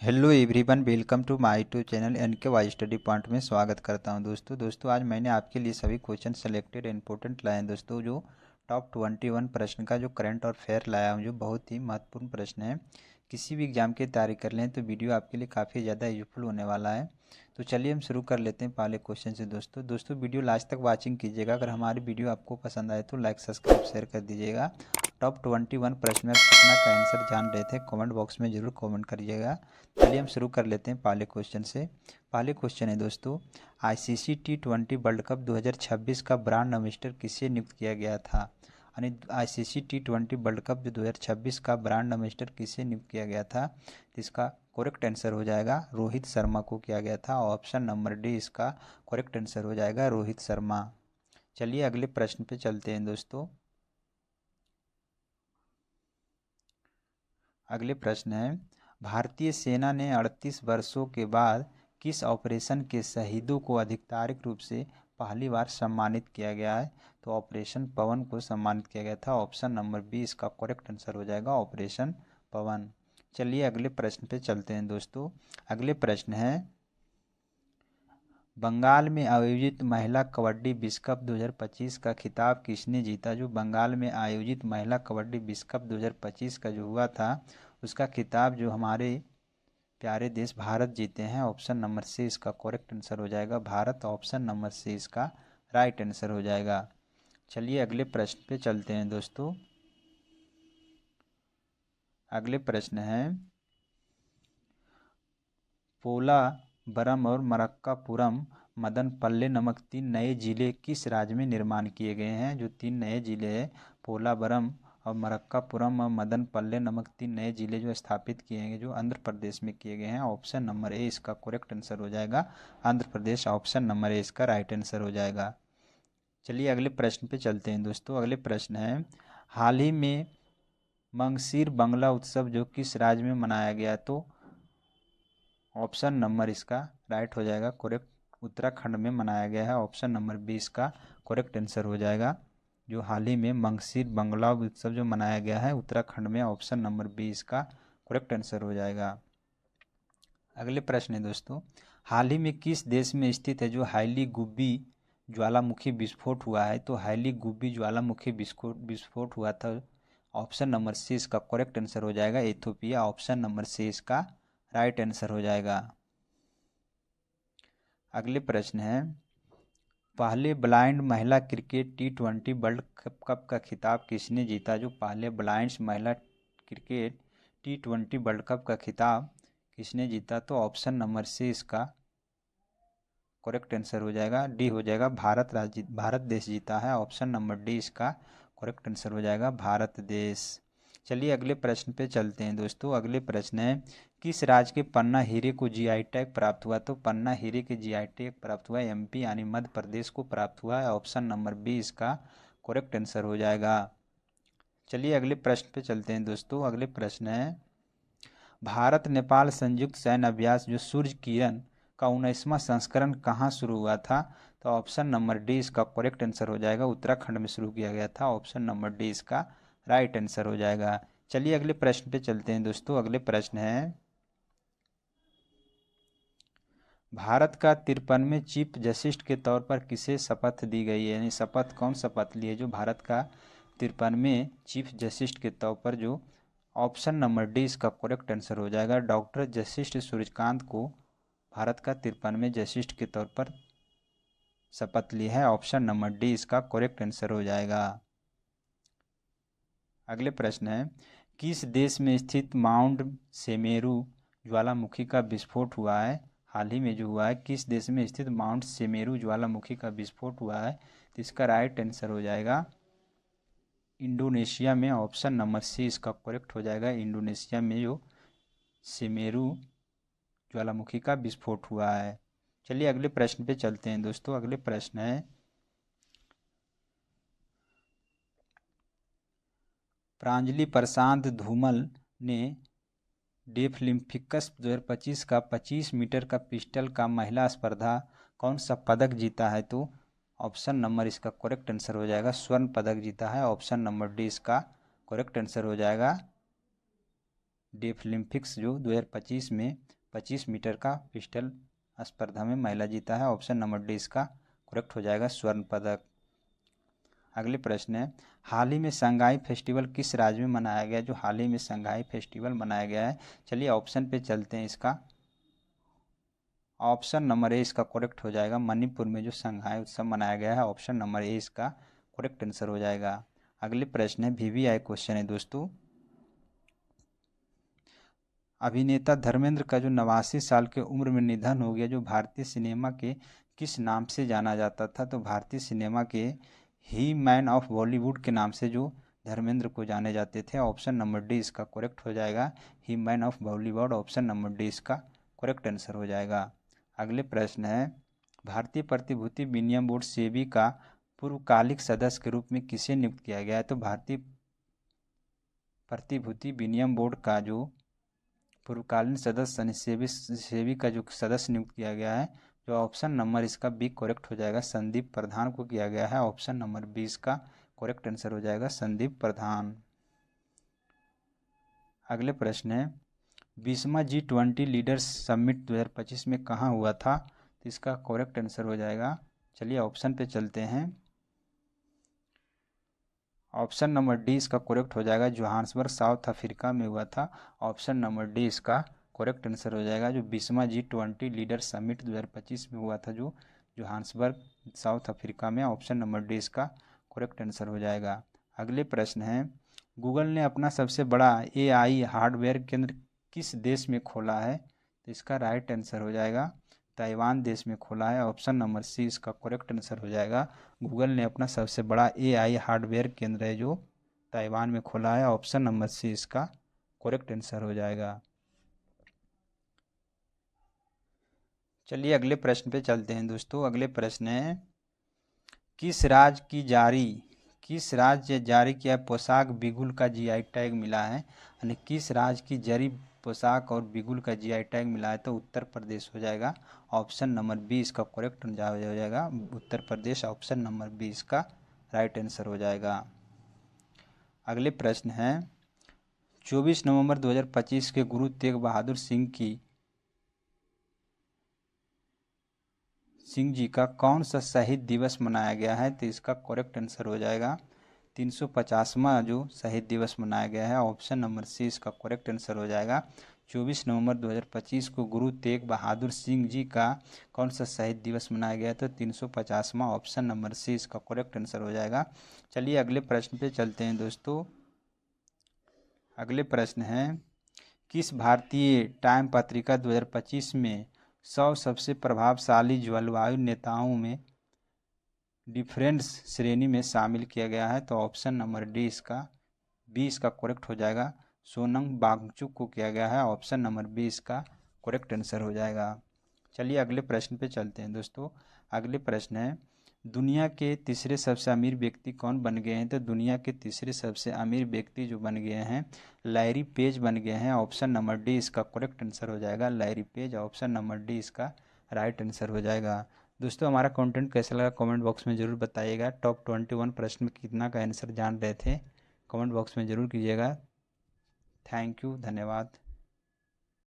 Hello everyone, welcome to my YouTube channel NK Y study point में स्वागत करता हूं। दोस्तों आज मैंने आपके लिए सभी क्वेश्चन सेलेक्टेड इंपॉर्टेंट लाए हैं। दोस्तों जो टॉप 21 प्रश्न का जो करंट और फेयर लाया हूं, जो बहुत ही महत्वपूर्ण प्रश्न है। किसी भी एग्जाम की तैयारी कर लें तो वीडियो आपके लिए काफ़ी ज़्यादा यूजफुल होने वाला है। तो चलिए हम शुरू कर लेते हैं पहले क्वेश्चन से। दोस्तों वीडियो लास्ट तक वॉचिंग कीजिएगा। अगर हमारी वीडियो आपको पसंद आए तो लाइक सब्सक्राइब शेयर कर दीजिएगा। टॉप 21 प्रश्न में कितना का आंसर जान रहे थे कमेंट बॉक्स में ज़रूर कमेंट करिएगा। चलिए हम शुरू कर लेते हैं पहले क्वेश्चन से। पहले क्वेश्चन है दोस्तों, आईसीसी T20 वर्ल्ड कप 2026 का ब्रांड एम्बेसडर किसे नियुक्त किया गया था। यानी आईसीसी T20 वर्ल्ड कप जो 2026 का ब्रांड एम्बेसडर किसे नियुक्त किया गया था, तो इसका करेक्ट आंसर हो जाएगा रोहित शर्मा को किया गया था। ऑप्शन नंबर डी इसका करेक्ट आंसर हो जाएगा, रोहित शर्मा। चलिए अगले प्रश्न पे चलते हैं दोस्तों। अगले प्रश्न है, भारतीय सेना ने 38 वर्षों के बाद किस ऑपरेशन के शहीदों को आधिकारिक रूप से पहली बार सम्मानित किया गया है। तो ऑपरेशन पवन को सम्मानित किया गया था। ऑप्शन नंबर बी इसका करेक्ट आंसर हो जाएगा, ऑपरेशन पवन। चलिए अगले प्रश्न पे चलते हैं दोस्तों। अगले प्रश्न है, बंगाल में आयोजित महिला कबड्डी विश्व कप 2025 का खिताब किसने जीता। जो बंगाल में आयोजित महिला कबड्डी विश्व कप 2025 का जो हुआ था, उसका खिताब जो हमारे प्यारे देश भारत जीते हैं। ऑप्शन नंबर सी इसका करेक्ट आंसर हो जाएगा, भारत। ऑप्शन नंबर सी इसका राइट आंसर हो जाएगा। चलिए अगले प्रश्न पे चलते हैं दोस्तों। अगले प्रश्न है, पोलावरम और मलक्कापुरम मदनपल्ले नामक 3 नए जिले किस राज्य में निर्माण किए गए हैं। जो 3 नए जिले हैं, पोलावरम और मलक्कापुरम और मदनपल्ले नामक 3 नए जिले जो स्थापित किए गए, जो आंध्र प्रदेश में किए गए हैं। ऑप्शन नंबर ए इसका करेक्ट आंसर हो जाएगा, Andhra Pradesh. Option number A इसका राइट आंसर हो जाएगा। चलिए अगले प्रश्न पे चलते हैं दोस्तों। अगले प्रश्न है, हाल ही में मंगसीर बंगला उत्सव जो किस राज्य में मनाया गया। तो ऑप्शन नंबर इसका राइट हो जाएगा, करेक्ट, उत्तराखंड में मनाया गया है। ऑप्शन नंबर 20 का करेक्ट आंसर हो जाएगा। जो हाल ही में मंगसीर बंगला उत्सव जो मनाया गया है उत्तराखंड में, ऑप्शन नंबर 20 का करेक्ट आंसर हो जाएगा। अगले प्रश्न है दोस्तों, हाल ही में किस देश में स्थित है जो हाईली गुब्बी ज्वालामुखी विस्फोट हुआ है। तो हाईली गुब्बी ज्वालामुखी विस्फोट हुआ था। ऑप्शन नंबर सी इसका करेक्ट आंसर हो जाएगा, इथियोपिया। ऑप्शन नंबर सी इसका राइट आंसर हो जाएगा। अगले प्रश्न है, पहले ब्लाइंड महिला क्रिकेट T20 वर्ल्ड कप का खिताब किसने जीता। जो पहले ब्लाइंड महिला क्रिकेट T20 वर्ल्ड कप का खिताब किसने जीता। तो ऑप्शन नंबर सी इसका करेक्ट आंसर हो जाएगा, डी हो जाएगा, भारत देश जीता है। ऑप्शन नंबर डी इसका करेक्ट आंसर हो जाएगा, भारत देश। चलिए अगले प्रश्न पे चलते हैं दोस्तों। अगले प्रश्न है, किस राज्य के पन्ना हीरे को जीआई टैग प्राप्त हुआ। तो पन्ना हीरे के जीआई टैग प्राप्त हुआ एमपी यानी मध्य प्रदेश को प्राप्त हुआ है। ऑप्शन नंबर बी इसका करेक्ट आंसर हो जाएगा। चलिए अगले प्रश्न पे चलते हैं दोस्तों। अगले प्रश्न है, भारत नेपाल संयुक्त सैन्य अभ्यास जो सूर्य किरण का 19वां संस्करण कहाँ शुरू हुआ था। तो ऑप्शन नंबर डी इसका करेक्ट आंसर हो जाएगा, उत्तराखंड में शुरू किया गया था। ऑप्शन नंबर डी इसका राइट आंसर हो जाएगा। चलिए अगले प्रश्न पे चलते हैं दोस्तों। अगले प्रश्न है, भारत का 53वें चीफ जस्टिस के तौर पर किसे शपथ दी गई है। यानी शपथ कौन शपथ ली है जो भारत का 53वें चीफ जस्टिस के तौर पर। जो ऑप्शन नंबर डी इसका करेक्ट आंसर हो जाएगा, डॉक्टर जस्टिस सूर्यकांत को भारत का 53वें जस्टिस के तौर पर शपथ ली है। ऑप्शन नंबर डी इसका करेक्ट आंसर हो जाएगा। अगले प्रश्न है, किस देश में स्थित माउंट सेमेरू ज्वालामुखी का विस्फोट हुआ है। हाल ही में जो हुआ है, किस देश में स्थित माउंट सेमेरू ज्वालामुखी का विस्फोट हुआ है। तो इसका राइट आंसर हो जाएगा इंडोनेशिया में। ऑप्शन नंबर सी इसका करेक्ट हो जाएगा, इंडोनेशिया में जो सेमेरू ज्वालामुखी का विस्फोट हुआ है। चलिए अगले प्रश्न पे चलते हैं दोस्तों। अगले प्रश्न है, प्रांजलि प्रशांत धूमल ने डेफलिम्पिक्स 2025 का 25 मीटर का पिस्टल का महिला स्पर्धा कौन सा पदक जीता है। तो ऑप्शन नंबर इसका करेक्ट आंसर हो जाएगा, स्वर्ण पदक जीता है। ऑप्शन नंबर डी इसका करेक्ट आंसर हो जाएगा, डेफलिम्पिक्स जो 2025 में 25 मीटर का पिस्टल स्पर्धा में महिला जीता है। ऑप्शन नंबर डी इसका करेक्ट हो जाएगा, स्वर्ण पदक। अगले प्रश्न है, हाल ही में शंघाई फेस्टिवल किस राज्य में मनाया गया? जो हाल ही में शंघाई फेस्टिवल मनाया गया है, चलिए ऑप्शन पे चलते हैं। इसका ऑप्शन नंबर ए इसका करेक्ट हो जाएगा, मणिपुर में जो शंघाई उत्सव मनाया गया है। ऑप्शन नंबर ए इसका करेक्ट आंसर हो जाएगा। अगले प्रश्न है, वीवीआई क्वेश्चन है दोस्तों। अभिनेता धर्मेंद्र का जो 89 साल की उम्र में निधन हो गया, जो भारतीय सिनेमा के किस नाम से जाना जाता था? तो भारतीय सिनेमा के ही मैन ऑफ बॉलीवुड के नाम से जो धर्मेंद्र को जाने जाते थे। ऑप्शन नंबर डी इसका करेक्ट हो जाएगा, he man of Bollywood. Option number D इसका करेक्ट आंसर हो जाएगा। अगले प्रश्न है, भारतीय प्रतिभूति विनिमय बोर्ड सेबी का पूर्वकालिक सदस्य के रूप में किसे नियुक्त किया गया है? तो भारतीय प्रतिभूति विनिमय बोर्ड का जो पूर्वकालीन सदस्य सेबी का जो सदस्य नियुक्त किया गया है, जो ऑप्शन नंबर इसका बी करेक्ट हो जाएगा, संदीप प्रधान को किया गया है। ऑप्शन नंबर बी इसका करेक्ट आंसर हो जाएगा, संदीप प्रधान। अगले प्रश्न है, 20वां G20 लीडर्स समिट 2025 में कहाँ हुआ था? तो इसका करेक्ट आंसर हो जाएगा, चलिए ऑप्शन पे चलते हैं। ऑप्शन नंबर डी इसका करेक्ट हो जाएगा, जोहान्सबर्ग साउथ अफ्रीका में हुआ था। ऑप्शन नंबर डी इसका करेक्ट आंसर हो जाएगा, जो 20वां G20 लीडर समिट 2025 में हुआ था, जो जोहान्सबर्ग साउथ अफ्रीका में। ऑप्शन नंबर डी इसका करेक्ट आंसर हो जाएगा। अगले प्रश्न है, गूगल ने अपना सबसे बड़ा AI हार्डवेयर केंद्र किस देश में खोला है? तो इसका राइट आंसर हो जाएगा, ताइवान देश में खोला है। ऑप्शन नंबर सी इसका करेक्ट आंसर हो जाएगा, गूगल ने अपना सबसे बड़ा AI हार्डवेयर केंद्र है जो ताइवान में खोला है। ऑप्शन नंबर सी इसका करेक्ट आंसर हो जाएगा। चलिए अगले प्रश्न पे चलते हैं दोस्तों। अगले प्रश्न है, किस राज्य जारी किया पोशाक बिगुल का GI टैग मिला है? यानी किस राज्य की जरी पोशाक और बिगुल का GI टैग मिला है? तो उत्तर प्रदेश हो जाएगा। ऑप्शन नंबर बी इसका करेक्ट हो जाएगा, Uttar Pradesh. Option number B इसका राइट आंसर हो जाएगा। अगले प्रश्न है, 24 नवंबर 2025 के गुरु तेग बहादुर सिंह जी का कौन सा शहीद दिवस मनाया गया है? तो इसका करेक्ट आंसर हो जाएगा, 350वां जो शहीद दिवस मनाया गया है। ऑप्शन नंबर सी इसका करेक्ट आंसर हो जाएगा, 24 नवंबर 2025 को गुरु तेग बहादुर सिंह जी का कौन सा शहीद दिवस मनाया गया? तो 350वां। ऑप्शन नंबर सी इसका करेक्ट आंसर हो जाएगा। चलिए अगले प्रश्न पे चलते हैं दोस्तों। अगले प्रश्न है, किस भारतीय टाइम पत्रिका 2025 में 100 सबसे प्रभावशाली जलवायु नेताओं में डिफरेंस श्रेणी में शामिल किया गया है? तो ऑप्शन नंबर डी इसका बी इसका करेक्ट हो जाएगा, सोनम वांगचुक को किया गया है। ऑप्शन नंबर बी इसका करेक्ट आंसर हो जाएगा। चलिए अगले प्रश्न पे चलते हैं दोस्तों। अगले प्रश्न है, दुनिया के तीसरे सबसे अमीर व्यक्ति कौन बन गए हैं? तो दुनिया के तीसरे सबसे अमीर व्यक्ति जो बन गए हैं, लैरी पेज बन गए हैं। ऑप्शन नंबर डी इसका करेक्ट आंसर हो जाएगा, Larry page. Option number D इसका राइट आंसर हो जाएगा। दोस्तों हमारा कंटेंट कैसा लगा कमेंट बॉक्स में ज़रूर बताइएगा। टॉप 21 प्रश्न में कितना का आंसर जान रहे थे, कमेंट बॉक्स में ज़रूर कीजिएगा। थैंक यू, धन्यवाद।